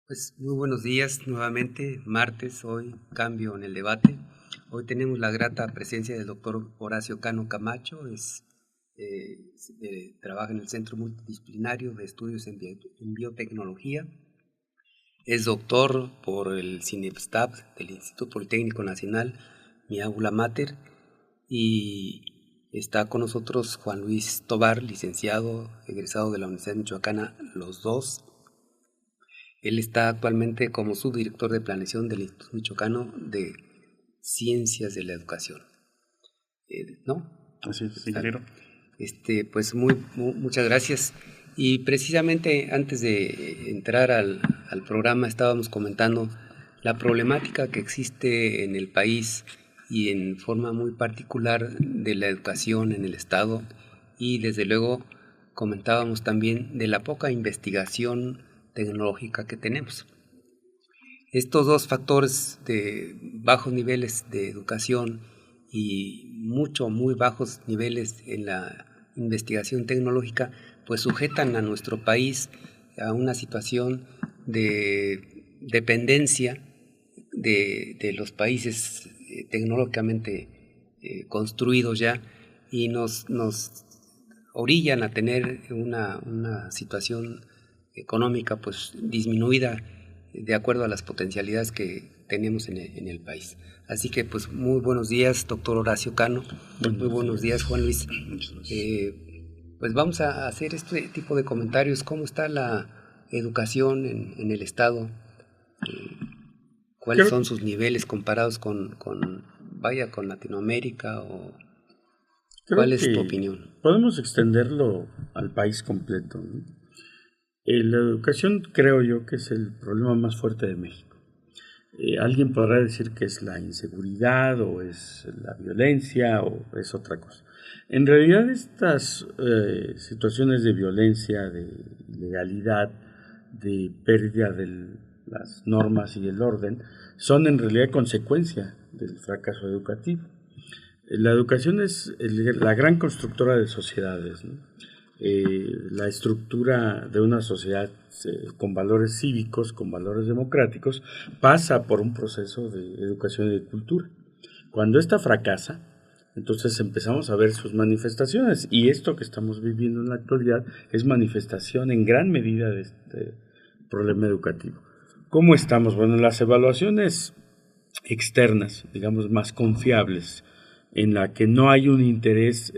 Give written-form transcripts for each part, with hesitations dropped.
Pues muy buenos días nuevamente, martes, hoy cambio en el debate. Hoy tenemos la grata presencia del doctor Horacio Cano Camacho, trabaja en el Centro Multidisciplinario de Estudios en Biotecnología, es doctor por el CINEPSTAB del Instituto Politécnico Nacional, mi aula mater, y está con nosotros Juan Luis Tobar, licenciado, egresado de la Universidad Michoacana, los dos. Él está actualmente como subdirector de planeación del Instituto Michoacano de Ciencias de la Educación. ¿No? Así es, ingeniero. Pues muchas gracias. Y precisamente antes de entrar al programa estábamos comentando la problemática que existe en el país y en forma muy particular de la educación en el Estado, y desde luego comentábamos también de la poca investigación tecnológica que tenemos. Estos dos factores de bajos niveles de educación y muy bajos niveles en la investigación tecnológica, pues sujetan a nuestro país a una situación de dependencia de los países tecnológicamente construidos ya, y nos orillan a tener una situación económica pues disminuida de acuerdo a las potencialidades que tenemos en el país. Así que pues muy buenos días, doctor Horacio Cano. Muy buenos días, Juan Luis. Pues vamos a hacer este tipo de comentarios. ¿Cómo está la educación en el Estado? ¿Cuáles son sus niveles comparados con Latinoamérica? ¿Cuál es tu opinión? Podemos extenderlo al país completo, ¿no? La educación creo yo que es el problema más fuerte de México. Alguien podrá decir que es la inseguridad o es la violencia o es otra cosa. En realidad estas situaciones de violencia, de ilegalidad, de pérdida de las normas y el orden, son en realidad consecuencia del fracaso educativo. La educación es la gran constructora de sociedades, ¿no? La estructura de una sociedad con valores cívicos, con valores democráticos, pasa por un proceso de educación y de cultura. Cuando esta fracasa, entonces empezamos a ver sus manifestaciones, y esto que estamos viviendo en la actualidad es manifestación en gran medida de este problema educativo. ¿Cómo estamos? Bueno, las evaluaciones externas, digamos más confiables, en la que no hay un interés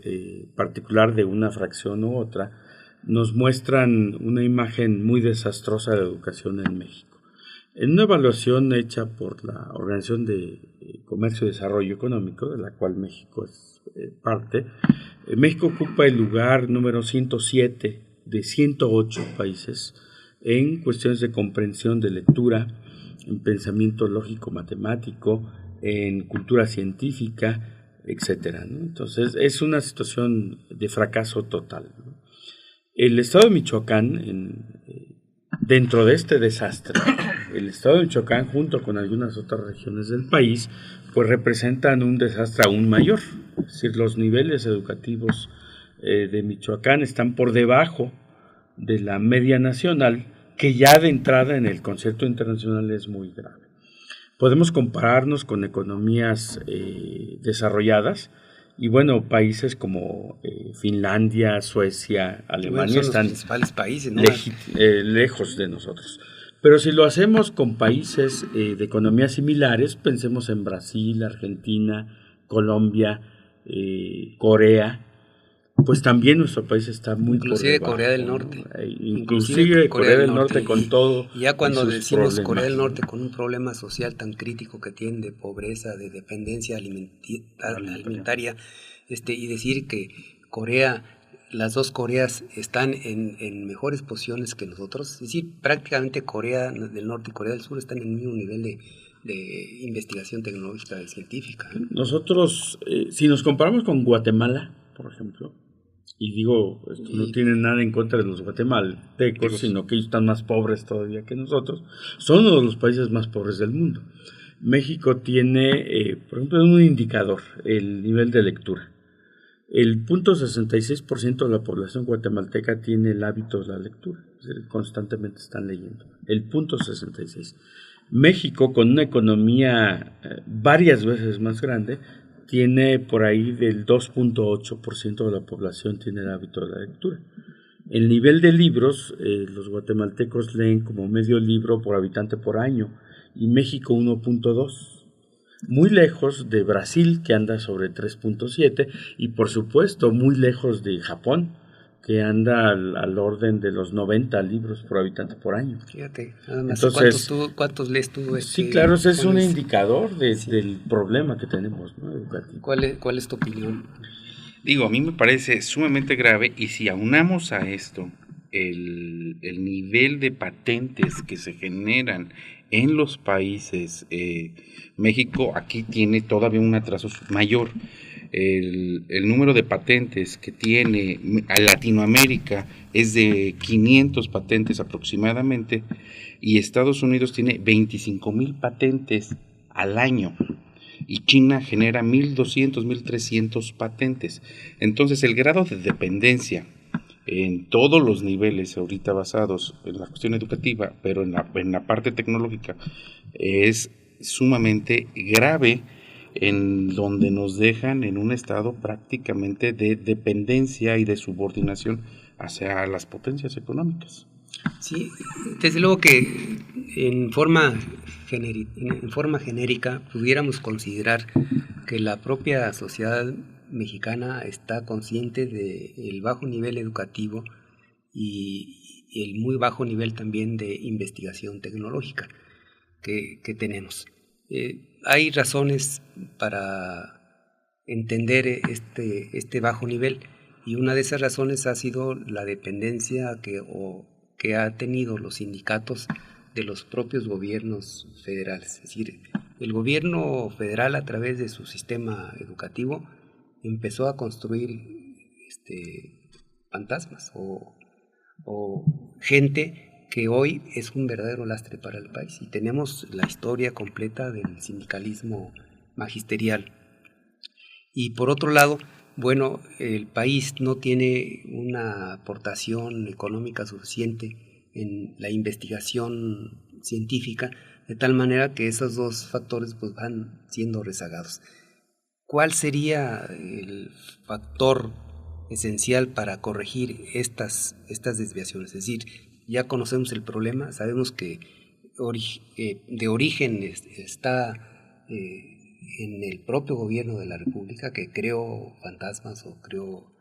particular de una fracción u otra, nos muestran una imagen muy desastrosa de la educación en México. En una evaluación hecha por la Organización de Comercio y Desarrollo Económico, de la cual México es parte, México ocupa el lugar número 107 de 108 países en cuestiones de comprensión de lectura, en pensamiento lógico-matemático, en cultura científica, etcétera, ¿no? Entonces es una situación de fracaso total, ¿no? El estado de Michoacán, dentro de este desastre, el estado de Michoacán junto con algunas otras regiones del país, pues representan un desastre aún mayor. Es decir, los niveles educativos de Michoacán están por debajo de la media nacional, que ya de entrada en el concierto internacional es muy grave. Podemos compararnos con economías desarrolladas, y bueno, países como Finlandia, Suecia, Alemania son están los principales países, ¿no? lejos de nosotros. Pero si lo hacemos con países de economías similares, pensemos en Brasil, Argentina, Colombia, Corea, pues también nuestro país está muy inclusive por debajo, Corea del Norte, ¿no? Inclusive Corea del Norte con todo. Y ya cuando decimos problemas, Corea del Norte con un problema social tan crítico que tiene de pobreza, de dependencia alimentaria, y decir que las dos Coreas están en mejores posiciones que nosotros, es decir, prácticamente Corea del Norte y Corea del Sur están en el mismo nivel de investigación tecnológica y científica. Nosotros, si nos comparamos con Guatemala, por ejemplo, y digo, esto no tiene nada en contra de los guatemaltecos, sino que ellos están más pobres todavía que nosotros, son uno de los países más pobres del mundo. México tiene, por ejemplo, un indicador, el nivel de lectura. El 0.66% de la población guatemalteca tiene el hábito de la lectura. constantemente están leyendo. El punto 66. México, con una economía varias veces más grande, tiene por ahí del 2.8% de la población tiene el hábito de la lectura. El nivel de libros, los guatemaltecos leen como medio libro por habitante por año y México 1.2. Muy lejos de Brasil, que anda sobre 3.7, y por supuesto muy lejos de Japón, que anda al orden de los 90 libros por habitante por año. Fíjate, nada más. Entonces, ¿Cuántos lees tú? Sí, claro, ese es un indicador del problema que tenemos, ¿no? Educativo. ¿Cuál es tu opinión? Digo, a mí me parece sumamente grave, y si aunamos a esto el nivel de patentes que se generan en los países, México aquí tiene todavía un atraso mayor. El número de patentes que tiene a Latinoamérica es de 500 patentes aproximadamente, y Estados Unidos tiene 25,000 patentes al año, y China genera 1,200, 1,300 patentes. Entonces el grado de dependencia en todos los niveles ahorita basados en la cuestión educativa, pero en la parte tecnológica, es sumamente grave, en donde nos dejan en un estado prácticamente de dependencia y de subordinación hacia las potencias económicas. Sí, desde luego que en forma genérica pudiéramos considerar que la propia sociedad mexicana está consciente del bajo nivel educativo y el muy bajo nivel también de investigación tecnológica que tenemos. Hay razones para entender este bajo nivel, y una de esas razones ha sido la dependencia que ha tenido los sindicatos de los propios gobiernos federales. Es decir, el gobierno federal, a través de su sistema educativo, empezó a construir fantasmas o gente que hoy es un verdadero lastre para el país, y tenemos la historia completa del sindicalismo magisterial. Y por otro lado, bueno, el país no tiene una aportación económica suficiente en la investigación científica, de tal manera que esos dos factores pues van siendo rezagados. ¿Cuál sería el factor esencial para corregir estas desviaciones? Es decir, ya conocemos el problema, sabemos que de origen está en el propio gobierno de la República, que creó fantasmas o creó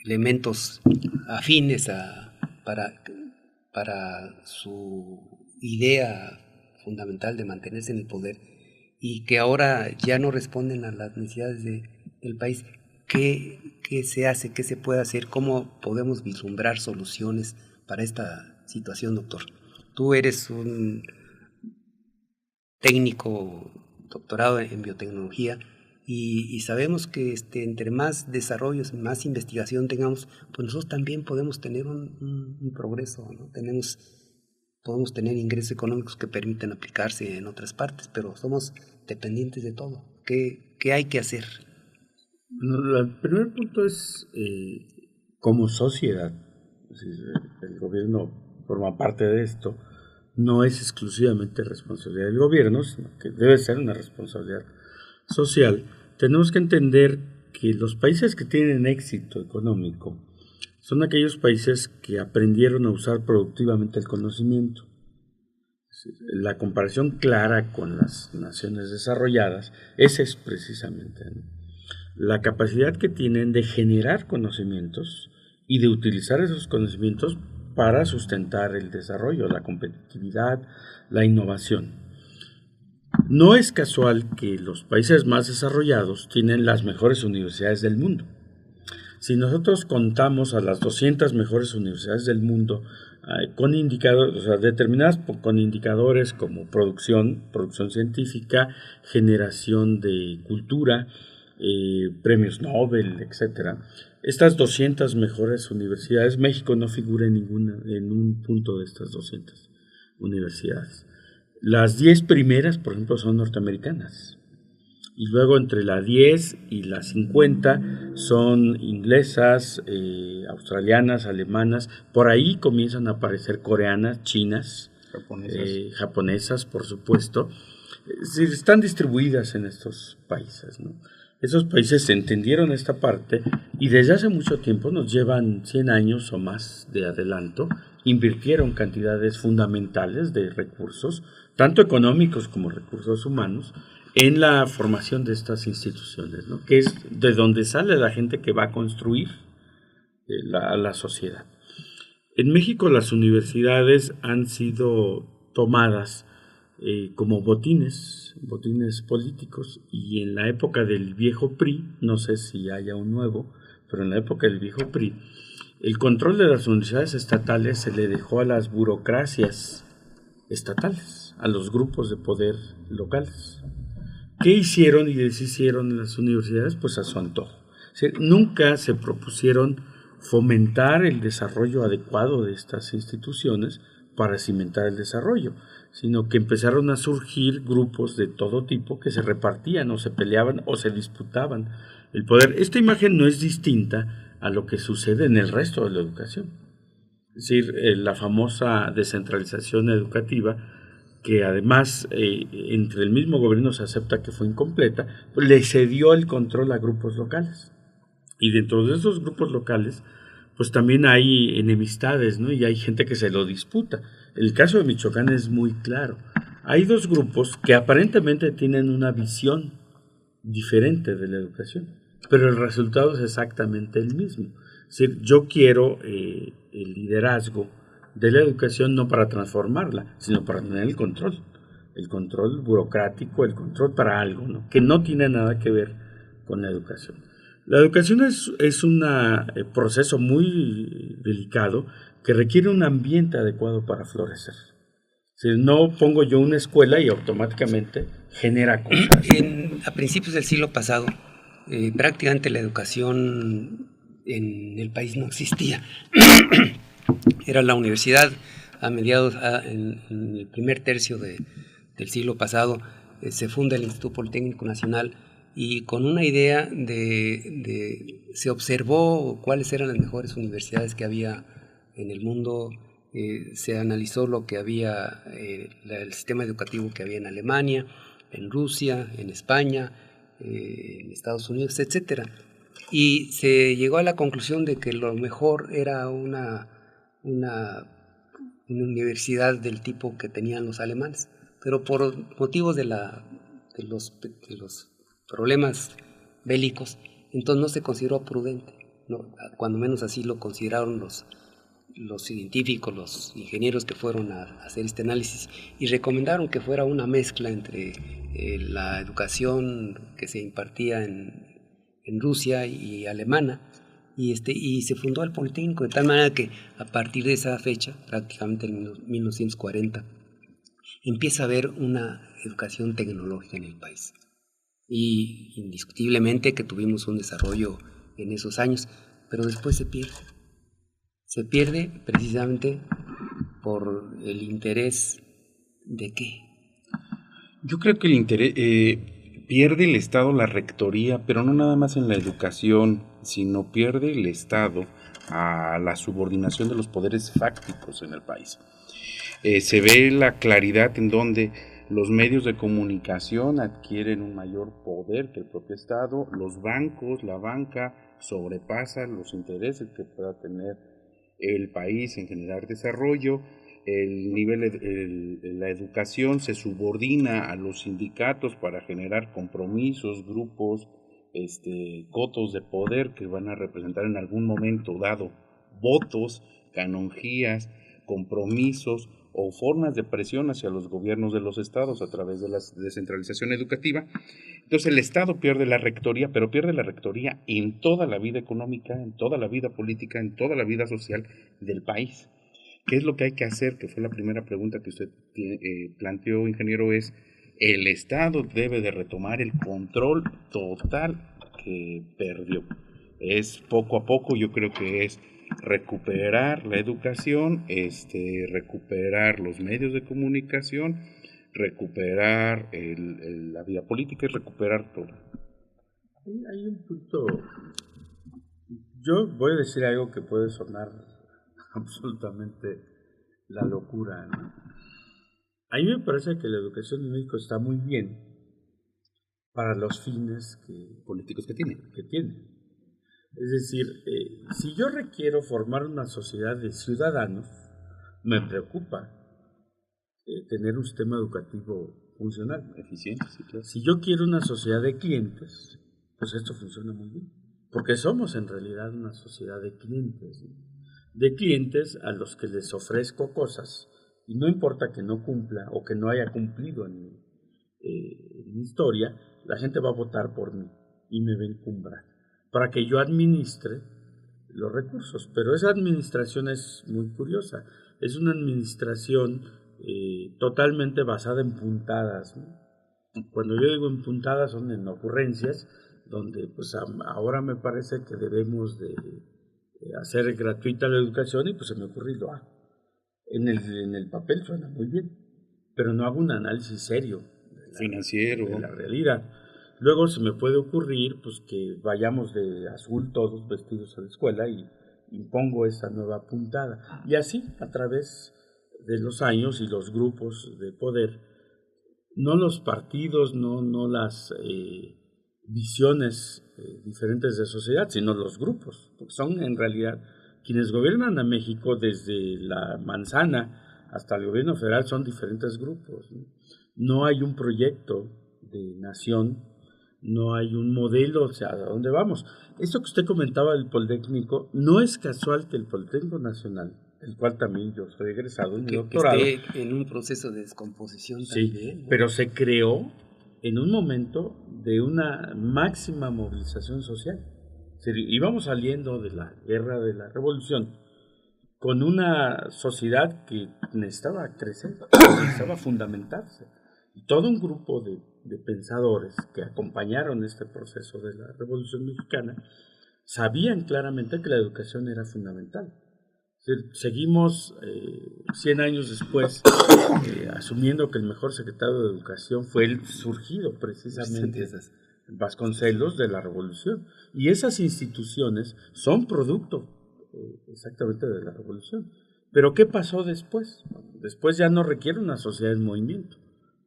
elementos afines para su idea fundamental de mantenerse en el poder, y que ahora ya no responden a las necesidades del país. ¿Qué se hace? ¿Qué se puede hacer? ¿Cómo podemos vislumbrar soluciones para esta situación, doctor? Tú eres un técnico doctorado en biotecnología, y sabemos que entre más desarrollos, más investigación tengamos, pues nosotros también podemos tener un progreso, ¿no? Podemos tener ingresos económicos que permiten aplicarse en otras partes, pero somos dependientes de todo. ¿Qué hay que hacer? El primer punto es, como sociedad, el gobierno forma parte de esto, no es exclusivamente responsabilidad del gobierno, sino que debe ser una responsabilidad social. Tenemos que entender que los países que tienen éxito económico son aquellos países que aprendieron a usar productivamente el conocimiento. La comparación clara con las naciones desarrolladas, esa es precisamente, ¿no?, la capacidad que tienen de generar conocimientos y de utilizar esos conocimientos para sustentar el desarrollo, la competitividad, la innovación. No es casual que los países más desarrollados tienen las mejores universidades del mundo. Si nosotros contamos a las 200 mejores universidades del mundo con indicadores, o sea, determinadas con indicadores como producción científica, generación de cultura, premios Nobel, etc. Estas 200 mejores universidades, México no figura en un punto de estas 200 universidades. Las 10 primeras, por ejemplo, son norteamericanas. Y luego entre la 10 y la 50 son inglesas, australianas, alemanas. Por ahí comienzan a aparecer coreanas, chinas, japonesas, por supuesto. Están distribuidas en estos países, ¿no? Esos países entendieron esta parte y desde hace mucho tiempo, nos llevan 100 años o más de adelanto, invirtieron cantidades fundamentales de recursos, tanto económicos como recursos humanos, en la formación de estas instituciones, ¿no? Que es de donde sale la gente que va a construir la sociedad. En México las universidades han sido tomadas como botines políticos, y en la época del viejo PRI, no sé si haya un nuevo, pero en la época del viejo PRI, el control de las universidades estatales se le dejó a las burocracias estatales, a los grupos de poder locales. ¿Qué hicieron y deshicieron las universidades? Pues a su antojo. O sea, nunca se propusieron fomentar el desarrollo adecuado de estas instituciones para cimentar el desarrollo, sino que empezaron a surgir grupos de todo tipo que se repartían o se peleaban o se disputaban el poder. Esta imagen no es distinta a lo que sucede en el resto de la educación. Es decir, la famosa descentralización educativa, que además entre el mismo gobierno se acepta que fue incompleta, pues le cedió el control a grupos locales. Y dentro de esos grupos locales, pues también hay enemistades, ¿no? Y hay gente que se lo disputa. El caso de Michoacán es muy claro. Hay dos grupos que aparentemente tienen una visión diferente de la educación, pero el resultado es exactamente el mismo. Es decir, yo quiero el liderazgo de la educación no para transformarla, sino para tener el control burocrático, el control para algo, ¿no? Que no tiene nada que ver con la educación. La educación es un proceso muy delicado que requiere un ambiente adecuado para florecer. Si no pongo yo una escuela y automáticamente genera cosas. A principios del siglo pasado, prácticamente la educación en el país no existía. Era la universidad a mediados, en el primer tercio del siglo pasado, se funda el Instituto Politécnico Nacional, y con una idea se observó cuáles eran las mejores universidades que había en el mundo, se analizó lo que había, el sistema educativo que había en Alemania, en Rusia, en España, en Estados Unidos, etcétera. Y se llegó a la conclusión de que lo mejor era una universidad del tipo que tenían los alemanes, pero por motivos de los problemas bélicos, entonces no se consideró prudente, ¿no? Cuando menos así lo consideraron los científicos, los ingenieros que fueron a hacer este análisis, y recomendaron que fuera una mezcla entre la educación que se impartía en Rusia y alemana, y se fundó el Politécnico, de tal manera que a partir de esa fecha, prácticamente en 1940, empieza a haber una educación tecnológica en el país. Y indiscutiblemente que tuvimos un desarrollo en esos años, pero después se pierde. Se pierde precisamente por el interés de ¿qué? Yo creo que el interés pierde el Estado la rectoría, pero no nada más en la educación, sino pierde el Estado a la subordinación de los poderes fácticos en el país. Se ve la claridad en donde los medios de comunicación adquieren un mayor poder que el propio Estado, los bancos, la banca sobrepasan los intereses que pueda tener el país en generar desarrollo, la educación se subordina a los sindicatos para generar compromisos, grupos, cotos de poder que van a representar en algún momento dado votos, canonjías, compromisos o formas de presión hacia los gobiernos de los estados a través de la descentralización educativa. Entonces el Estado pierde la rectoría, pero pierde la rectoría en toda la vida económica, en toda la vida política, en toda la vida social del país. ¿Qué es lo que hay que hacer? Que fue la primera pregunta que usted planteó, ingeniero, es el Estado debe de retomar el control total que perdió. Es poco a poco, yo creo que es recuperar la educación, recuperar los medios de comunicación, recuperar la vida política y recuperar todo. Hay un punto, yo voy a decir algo que puede sonar absolutamente la locura, ¿no? A mí me parece que la educación en México está muy bien para los fines Políticos que tiene. que tiene. Es decir, si yo requiero formar una sociedad de ciudadanos, me preocupa tener un sistema educativo funcional. Eficiente, sí, claro. Si yo quiero una sociedad de clientes, pues esto funciona muy bien. Porque somos en realidad una sociedad de clientes, ¿no? De clientes a los que les ofrezco cosas, y no importa que no cumpla o que no haya cumplido en mi historia, la gente va a votar por mí y me va a encumbrar para que yo administre los recursos. Pero esa administración es muy curiosa. Es una administración totalmente basada en puntadas, ¿no? Cuando yo digo en puntadas son en ocurrencias, donde pues ahora me parece que debemos de hacer gratuita la educación y pues se me ocurre y lo hago. En el papel suena muy bien, pero no hago un análisis serio Financiero. de la realidad. Luego se me puede ocurrir pues que vayamos de azul todos vestidos a la escuela y impongo esa nueva puntada. Y así, a través de los años y los grupos de poder, no los partidos, no las visiones diferentes de sociedad, sino los grupos, porque son en realidad quienes gobiernan a México desde la manzana hasta el gobierno federal, son diferentes grupos, ¿no? No hay un proyecto de nación, no hay un modelo, o sea, ¿a dónde vamos? Esto que usted comentaba del Politécnico, no es casual que el Politécnico Nacional, el cual también yo soy egresado en mi doctorado, que esté en un proceso de descomposición también, sí, ¿no? pero se creó en un momento de una máxima movilización social. Íbamos saliendo de la guerra de la revolución con una sociedad que necesitaba crecer, necesitaba fundamentarse. Y todo un grupo de pensadores que acompañaron este proceso de la Revolución Mexicana sabían claramente que la educación era fundamental. Seguimos 100 años después asumiendo que el mejor secretario de Educación fue el surgido precisamente Vasconcelos de la Revolución. Y esas instituciones son producto exactamente de la Revolución. Pero ¿qué pasó después? Después ya no requiere una sociedad en movimiento,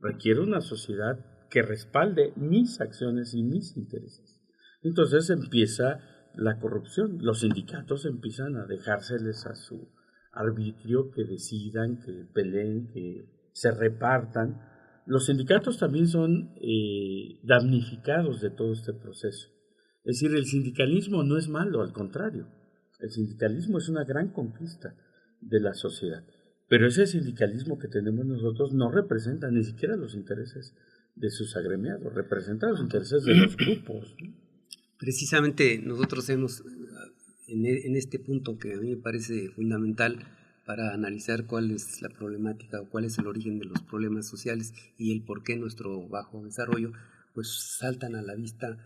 requiere una sociedad que respalde mis acciones y mis intereses. Entonces empieza la corrupción. Los sindicatos empiezan a dejárseles a su arbitrio, que decidan, que peleen, que se repartan. Los sindicatos también son damnificados de todo este proceso. Es decir, el sindicalismo no es malo, al contrario. El sindicalismo es una gran conquista de la sociedad. Pero ese sindicalismo que tenemos nosotros no representa ni siquiera los intereses de sus agremiados, representa los intereses de los grupos, ¿no? Precisamente nosotros hemos, en este punto que a mí me parece fundamental para analizar cuál es la problemática o cuál es el origen de los problemas sociales y el por qué nuestro bajo desarrollo, pues saltan a la vista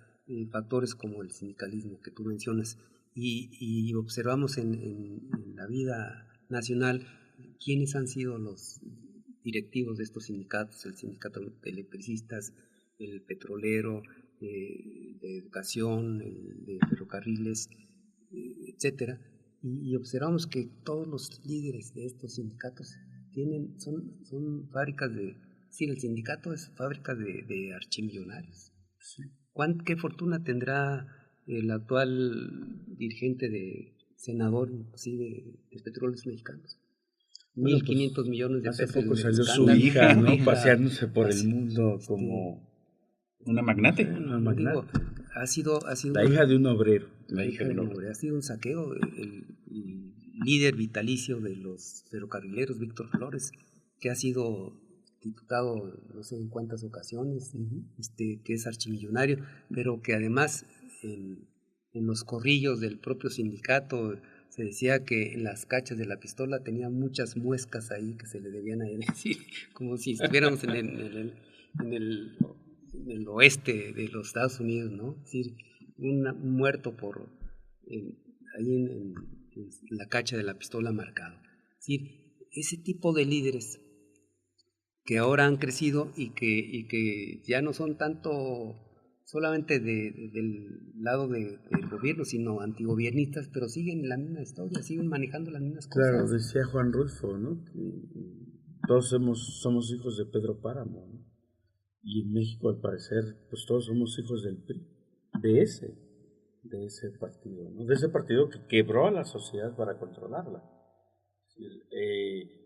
factores como el sindicalismo que tú mencionas y observamos en la vida nacional quiénes han sido los directivos de estos sindicatos, el sindicato de electricistas, el petrolero, de educación, el de ferrocarriles, etcétera, y observamos que todos los líderes de estos sindicatos son fábricas el sindicato es fábrica de archimillonarios. Sí. ¿Qué fortuna tendrá el actual dirigente senador inclusive de Petróleos Mexicanos? 1.500 millones de hace pesos. Hace poco salió su hija, ¿no? Paseándose por el mundo como una magnate. Una magnate. Digo, ha sido la hija de un obrero. La hija de un obrero. Ha sido un saqueo. El líder vitalicio de los ferrocarrileros, Víctor Flores, que ha sido diputado no sé en cuántas ocasiones, que es archimillonario, pero que además en los corrillos del propio sindicato se decía que en las cachas de la pistola tenía muchas muescas ahí que se le debían a él, decir, como si estuviéramos en el oeste de los Estados Unidos, ¿no? Es decir, un muerto ahí en la cacha de la pistola marcado. Es decir, ese tipo de líderes que ahora han crecido y que ya no son tanto solamente del lado del gobierno, sino antigobiernistas, pero siguen la misma historia, siguen manejando las mismas cosas. Claro, decía Juan Rulfo, ¿no? Que todos somos hijos de Pedro Páramo, ¿no? Y en México, al parecer, pues todos somos hijos del PRI, de ese partido, ¿no? De ese partido que quebró a la sociedad para controlarla.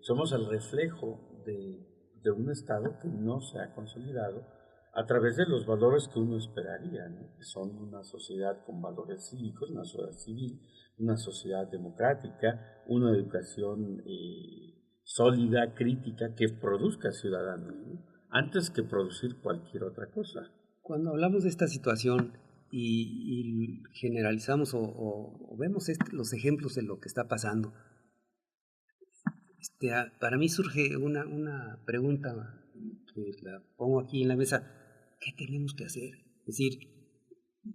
Somos el reflejo de un Estado que no se ha consolidado a través de los valores que uno esperaría, ¿no? Que son una sociedad con valores cívicos, una sociedad civil, una sociedad democrática, una educación sólida, crítica, que produzca ciudadanos, ¿no? Antes que producir cualquier otra cosa. Cuando hablamos de esta situación y generalizamos o vemos los ejemplos de lo que está pasando, para mí surge una pregunta que la pongo aquí en la mesa. ¿Qué tenemos que hacer? Es decir,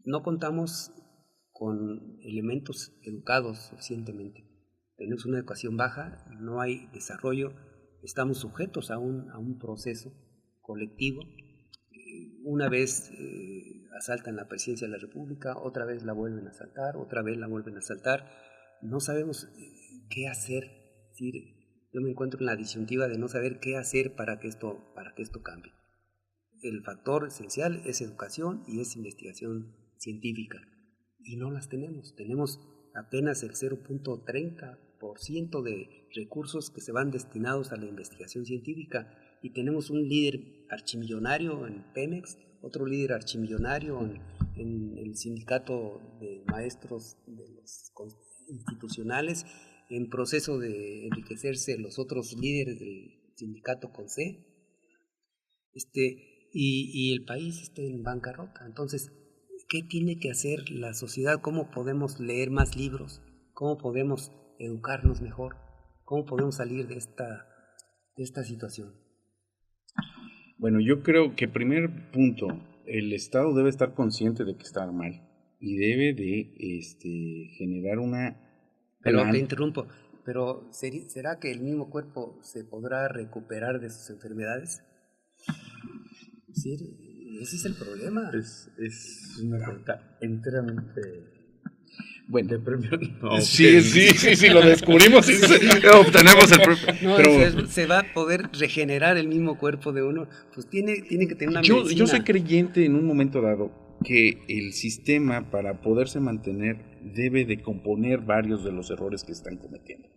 no contamos con elementos educados suficientemente. Tenemos una educación baja, no hay desarrollo, estamos sujetos a un proceso colectivo. Una vez asaltan la presidencia de la República, otra vez la vuelven a asaltar, otra vez la vuelven a asaltar. No sabemos qué hacer. Es decir, yo me encuentro en la disyuntiva de no saber qué hacer para que esto cambie. El factor esencial es educación y es investigación científica, y no las tenemos. Tenemos apenas el 0.30% de recursos que se van destinados a la investigación científica, y tenemos un líder archimillonario en Pemex, otro líder archimillonario en el sindicato de maestros de los institucionales, en proceso de enriquecerse los otros líderes del sindicato CONCE, y el país está en bancarrota. Entonces, ¿qué tiene que hacer la sociedad? ¿Cómo podemos leer más libros? ¿Cómo podemos educarnos mejor? ¿Cómo podemos salir de esta situación? Bueno, yo creo que primer punto, el Estado debe estar consciente de que está mal y debe de generar una... Pero te interrumpo, pero ¿será que el mismo cuerpo se podrá recuperar de sus enfermedades? Sí, ese es el problema. Es una pregunta enteramente... Bueno, de premio. No, sí, lo descubrimos y obtenemos el premio. No, pero se va a poder regenerar el mismo cuerpo de uno, pues tiene que tener una medicina. Yo soy creyente en un momento dado que el sistema, para poderse mantener, debe de componer varios de los errores que están cometiendo.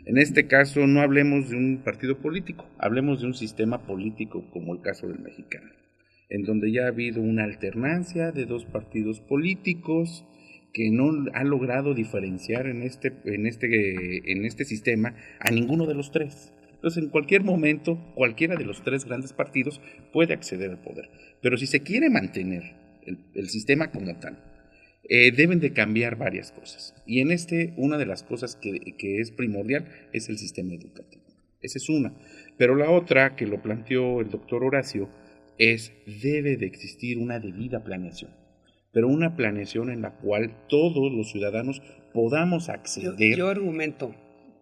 En este caso, no hablemos de un partido político, hablemos de un sistema político como el caso del mexicano, en donde ya ha habido una alternancia de dos partidos políticos que no ha logrado diferenciar en este sistema a ninguno de los tres. Entonces, en cualquier momento, cualquiera de los tres grandes partidos puede acceder al poder. Pero si se quiere mantener el sistema como tal, deben de cambiar varias cosas. Y en una de las cosas que es primordial es el sistema educativo. Esa es una. Pero la otra, que lo planteó el doctor Horacio, debe de existir una debida planeación. Pero una planeación en la cual todos los ciudadanos podamos acceder. Yo argumento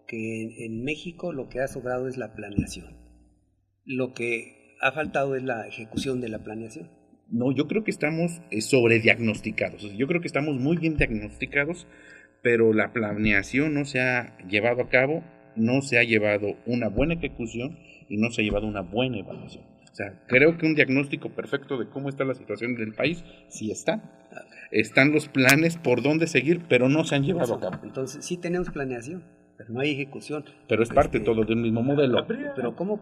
que en México lo que ha sobrado es la planeación. Lo que ha faltado es la ejecución de la planeación. No, yo creo que estamos sobrediagnosticados. Yo creo que estamos muy bien diagnosticados, pero la planeación no se ha llevado a cabo, no se ha llevado una buena ejecución y no se ha llevado una buena evaluación. O sea, creo que un diagnóstico perfecto de cómo está la situación del país sí está. Están los planes por dónde seguir, pero no se han llevado a cabo. Entonces, sí tenemos planeación, pero no hay ejecución. Pero es parte todo de un mismo modelo. Pero ¿cómo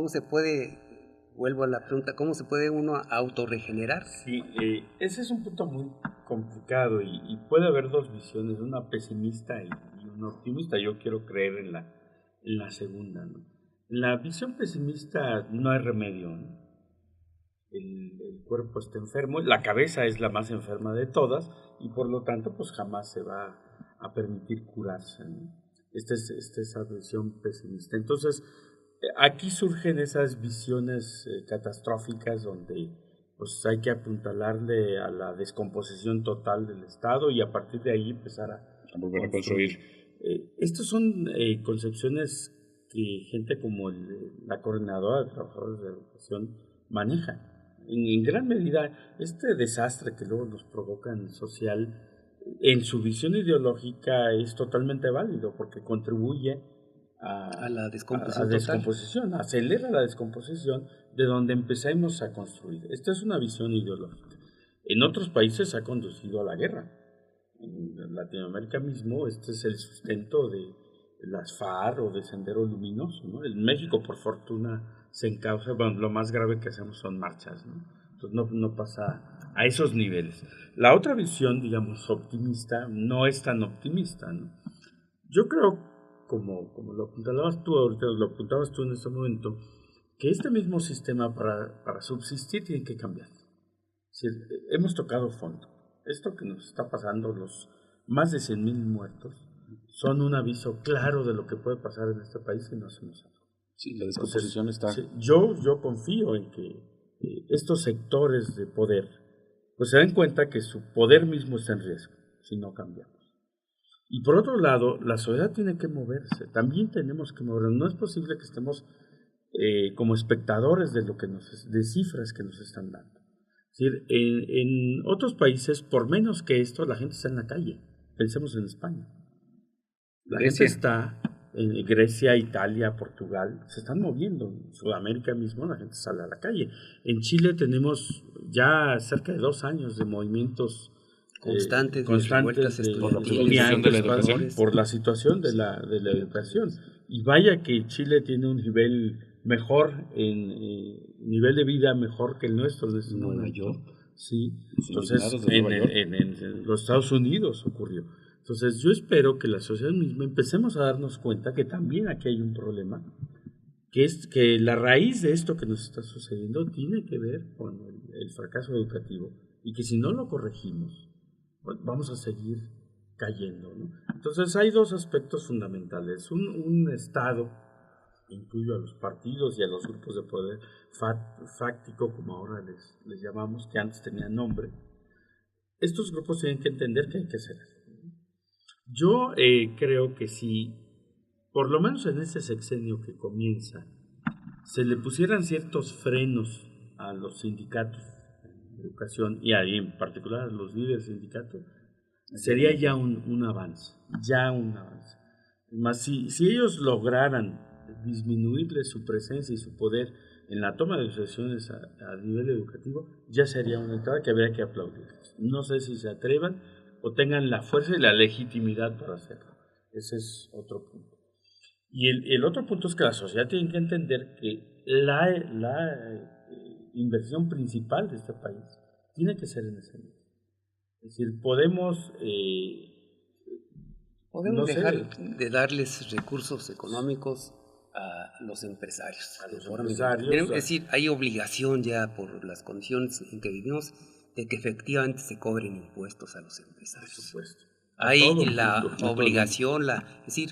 se puede, vuelvo a la pregunta, cómo se puede uno autorregenerar? Sí, ese es un punto muy complicado y puede haber dos visiones, una pesimista y una optimista. Yo quiero creer en la segunda, ¿no? En la visión pesimista no hay remedio, ¿no? El cuerpo está enfermo, la cabeza es la más enferma de todas y por lo tanto pues jamás se va a permitir curarse, ¿no? Esta es esa visión pesimista. Entonces aquí surgen esas visiones catastróficas donde pues hay que apuntalarle a la descomposición total del Estado y a partir de ahí empezar a volver a construir. Estas son concepciones que gente como la Coordinadora de Trabajadores de Educación maneja. En gran medida, este desastre que luego nos provocan social, en su visión ideológica es totalmente válido porque contribuye a la descomposición, acelera la descomposición de donde empecemos a construir. Esta es una visión ideológica. En otros países ha conducido a la guerra. En Latinoamérica mismo, este es el sustento de las FARC o de Sendero Luminoso, ¿no? En México, por fortuna, se encausa, bueno, lo más grave que hacemos son marchas, ¿no? Entonces no pasa a esos niveles. La otra visión, digamos, optimista, no es tan optimista, ¿no? Yo creo, como lo apuntabas tú ahorita, lo apuntabas tú en este momento, que este mismo sistema para subsistir tiene que cambiar. Es decir, hemos tocado fondo. Esto que nos está pasando, los más de 100,000 muertos, son un aviso claro de lo que puede pasar en este país si no hacemos algo. Sí, la descomposición está... Sí, yo confío en que estos sectores de poder pues se den cuenta que su poder mismo está en riesgo si no cambiamos. Y por otro lado, la sociedad tiene que moverse, también tenemos que movernos. No es posible que estemos como espectadores de de cifras que nos están dando. Es decir, en otros países, por menos que esto, la gente está en la calle. Pensemos en España. La gente está en Grecia, Italia, Portugal, se están moviendo. En Sudamérica mismo la gente sale a la calle. En Chile tenemos ya cerca de 2 años de movimientos constantes por la situación de la educación. Por la situación de la educación. Y vaya que Chile tiene un nivel mejor, nivel de vida mejor que el nuestro. Nueva York. Sí, entonces en los Estados Unidos ocurrió. Entonces yo espero que la sociedad misma empecemos a darnos cuenta que también aquí hay un problema, que es que la raíz de esto que nos está sucediendo tiene que ver con el fracaso educativo y que si no lo corregimos, pues vamos a seguir cayendo, ¿no? Entonces hay 2 aspectos fundamentales. Un Estado, incluyo a los partidos y a los grupos de poder fáctico, como ahora les llamamos, que antes tenían nombre. Estos grupos tienen que entender que hay que hacer eso. Yo creo que si, por lo menos en este sexenio que comienza, se le pusieran ciertos frenos a los sindicatos de educación y en particular a los líderes de sindicatos, sería ya un avance, Más si ellos lograran disminuirle su presencia y su poder en la toma de decisiones a nivel educativo, ya sería una entrada que habría que aplaudirles. No sé si se atrevan o tengan la fuerza y la legitimidad para hacerlo. Ese es otro punto. Y el otro punto es que la sociedad tiene que entender que la inversión principal de este país tiene que ser en ese nivel. Es decir, podemos dejar de darles recursos económicos a los empresarios. Es decir, hay obligación ya por las condiciones en que vivimos de que efectivamente se cobren impuestos a los empresarios. Por supuesto. Hay la obligación, es decir,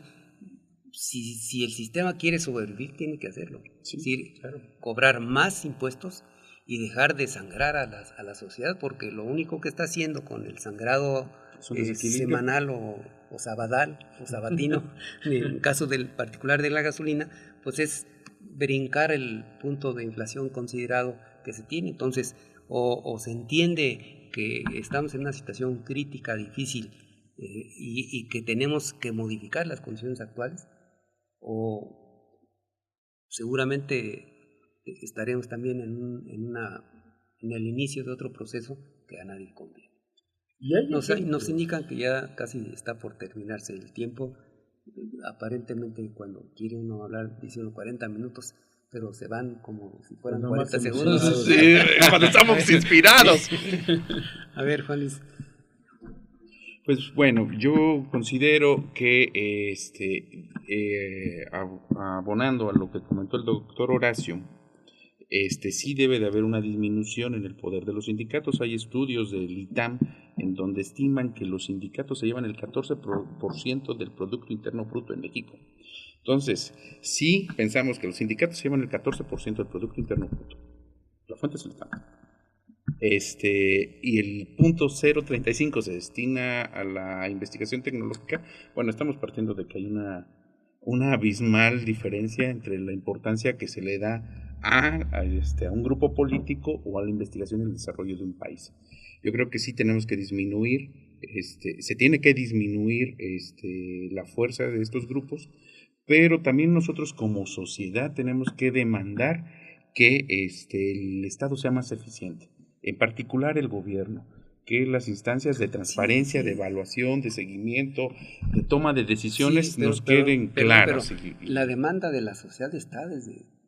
si el sistema quiere sobrevivir, tiene que hacerlo. Sí, es decir, claro. Cobrar más impuestos y dejar de sangrar a la sociedad, porque lo único que está haciendo con el sangrado semanal o sabadal o sabatino, en el caso del particular de la gasolina, pues es brincar el punto de inflación considerado que se tiene. Entonces, o se entiende que estamos en una situación crítica, difícil, y que tenemos que modificar las condiciones actuales, o seguramente estaremos también en el inicio de otro proceso que a nadie conviene. Nos indican que ya casi está por terminarse el tiempo. Aparentemente cuando quiere uno hablar dice uno 40 minutos, pero se van como si fueran 40 segundos. Sí, cuando estamos inspirados. A ver, Juan Luis. Pues bueno, yo considero que abonando a lo que comentó el doctor Horacio, sí debe de haber una disminución en el poder de los sindicatos. Hay estudios del ITAM en donde estiman que los sindicatos se llevan el 14% del Producto Interno Bruto en México. Entonces, si pensamos que los sindicatos se llevan el 14% del Producto Interno Bruto, la fuente es el ITAM, y el punto 0.35 se destina a la investigación tecnológica, bueno, estamos partiendo de que hay una abismal diferencia entre la importancia que se le da a un grupo político o a la investigación y el desarrollo de un país. Yo creo que sí tenemos que disminuir, se tiene que disminuir la fuerza de estos grupos, pero también nosotros como sociedad tenemos que demandar que el Estado sea más eficiente, en particular el gobierno, que las instancias de transparencia, de evaluación, de seguimiento, de toma de decisiones nos queden claras. Pero la demanda de la sociedad está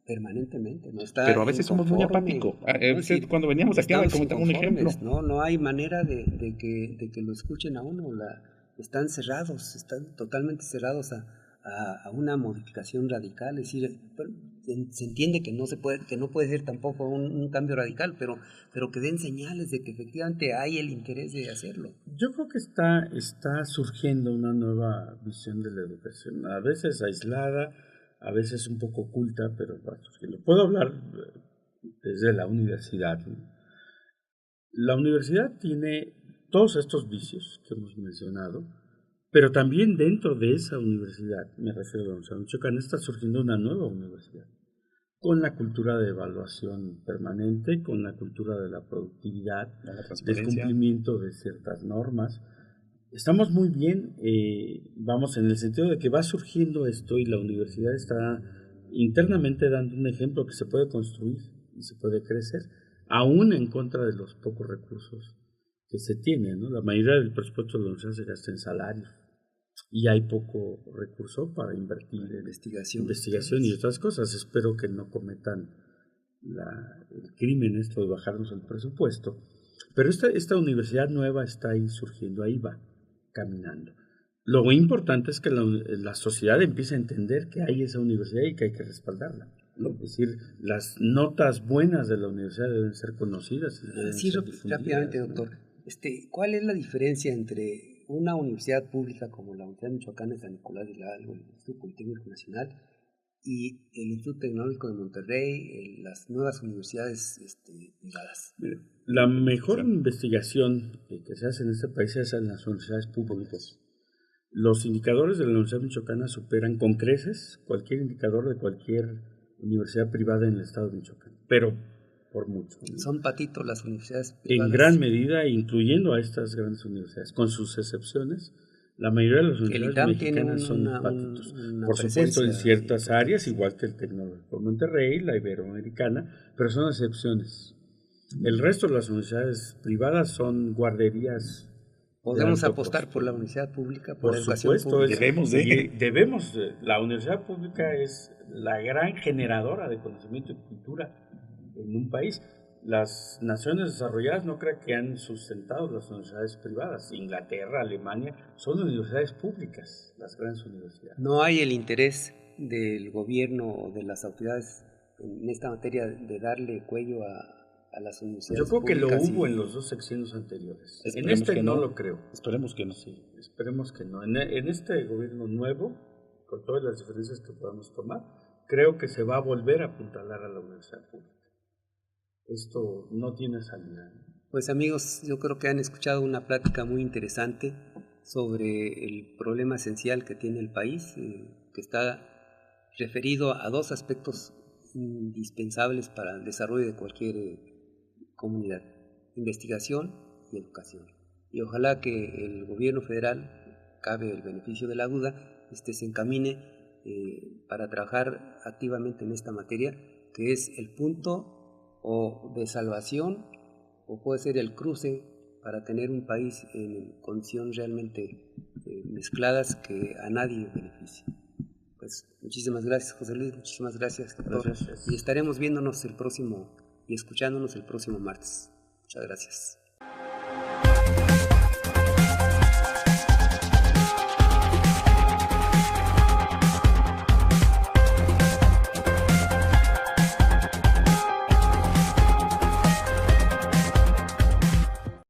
permanentemente, no está. Pero a veces somos muy apáticos. Cuando veníamos aquí a comentar un ejemplo. No hay manera de que lo escuchen a uno. Están cerrados, están totalmente cerrados a una modificación radical. Es decir, se entiende que no puede ser tampoco un cambio radical, pero que den señales de que efectivamente hay el interés de hacerlo. Yo creo que está surgiendo una nueva visión de la educación, a veces aislada, a veces un poco oculta, pero va surgiendo. Puedo hablar desde la universidad. La universidad tiene todos estos vicios que hemos mencionado, pero también dentro de esa universidad, me refiero a la Universidad de Michoacán, está surgiendo una nueva universidad, con la cultura de evaluación permanente, con la cultura de la productividad, del cumplimiento de ciertas normas. Estamos muy bien, vamos, en el sentido de que va surgiendo esto y la universidad está internamente dando un ejemplo que se puede construir y se puede crecer, aún en contra de los pocos recursos que se tienen, ¿no? La mayoría del presupuesto de la universidad se gasta en salarios y hay poco recurso para invertir en investigación y otras cosas. Espero que no cometan el crimen esto de bajarnos el presupuesto, pero esta universidad nueva está ahí surgiendo, ahí va caminando. Lo importante es que la sociedad empiece a entender que hay esa universidad y que hay que respaldarla. Es decir, las notas buenas de la universidad deben ser conocidas. Sí, rápidamente, doctor. ¿Cuál es la diferencia entre una universidad pública como la Universidad Michoacana de San Nicolás de Hidalgo, el Instituto Politécnico Nacional y el Instituto Tecnológico de Monterrey, las nuevas universidades privadas? La mejor investigación que se hace en este país se hace en las universidades públicas. Los indicadores de la Universidad Michoacana superan con creces cualquier indicador de cualquier universidad privada en el estado de Michoacán, pero por mucho, ¿no? Son patitos las universidades privadas. En gran medida, incluyendo a estas grandes universidades, con sus excepciones, la mayoría de las universidades mexicanas son patitos. Por supuesto, en ciertas áreas, igual que el Tecnológico de Monterrey, la Iberoamericana, pero son excepciones. El resto de las universidades privadas son guarderías. ¿Podemos apostar por la universidad pública, por la educación pública? Debemos. La universidad pública es la gran generadora de conocimiento y cultura en un país. Las naciones desarrolladas no creo que han sustentado las universidades privadas. Inglaterra, Alemania, son universidades públicas, las grandes universidades. ¿No hay el interés del gobierno o de las autoridades en esta materia de darle cuello a las universidades públicas? Yo creo públicas? Que lo hubo en los dos sexenios anteriores. Esperemos en que no lo creo. Esperemos que no. Sí, esperemos que no. En este gobierno nuevo, con todas las diferencias que podamos tomar, creo que se va a volver a apuntalar a la universidad pública. Esto no tiene salida. Pues amigos, yo creo que han escuchado una plática muy interesante sobre el problema esencial que tiene el país, que está referido a dos aspectos indispensables para el desarrollo de cualquier comunidad: investigación y educación. Y ojalá que el gobierno federal, cabe el beneficio de la duda, se encamine para trabajar activamente en esta materia, que es el punto o de salvación, o puede ser el cruce para tener un país en condiciones realmente mezcladas que a nadie beneficie. Pues muchísimas gracias, José Luis, muchísimas gracias, doctor. Gracias. Y estaremos viéndonos y escuchándonos el próximo martes. Muchas gracias.